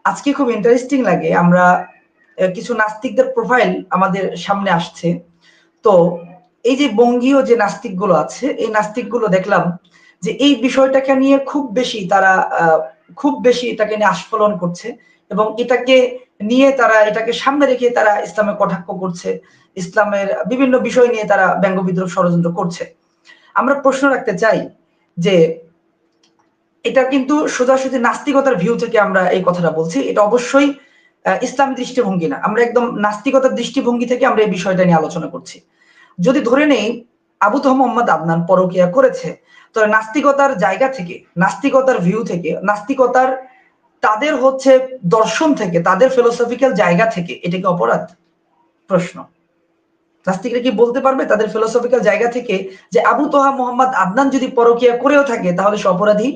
আজকে খুব ইন্টারেস্টিং লাগে, আমরা কিছু নাস্তিকদের প্রোফাইল আমাদের সামনে আসছে। তো এই যে বঙ্গীয় যে নাস্তিকগুলো আছে, এই নাস্তিকগুলো দেখলাম যে এই বিষয়টাকে নিয়ে খুব বেশি এটাকে নিয়ে আস্ফলন করছে, এবং এটাকে সামনে রেখে তারা ইসলামের কটাক্ষ করছে, ইসলামের বিভিন্ন বিষয় নিয়ে তারা ব্যঙ্গ বিদ্রোহ ষড়যন্ত্র করছে। আমরা প্রশ্ন রাখতে চাই যে এটা কিন্তু সোজাসুজি নাস্তিকতার ভিউ থেকে আমরা এই কথাটা বলছি, এটা অবশ্যই ইসলামী দৃষ্টিভঙ্গি না, আমরা একদম নাস্তিকতার দৃষ্টিভঙ্গি থেকে আমরা এই বিষয়টা নিয়ে আলোচনা করছি। যদি ধরে নেই আবু তহ মোহাম্মদ আদনান পরকিয়া করেছে, তো নাস্তিকতার জায়গা থেকে, নাস্তিকতার ভিউ থেকে, নাস্তিকতার তাদের হচ্ছে দর্শন থেকে, তাদের ফিলোসফিক্যাল জায়গা থেকে এটা কি অপরাধ? প্রশ্ন। নাস্তিকরা কি বলতে পারবে তাদের ফিলোসফিক্যাল জায়গা থেকে যে আবু তহা মোহাম্মদ আদনান যদি পরকিয়া করেও থাকে তাহলে সে অপরাধী?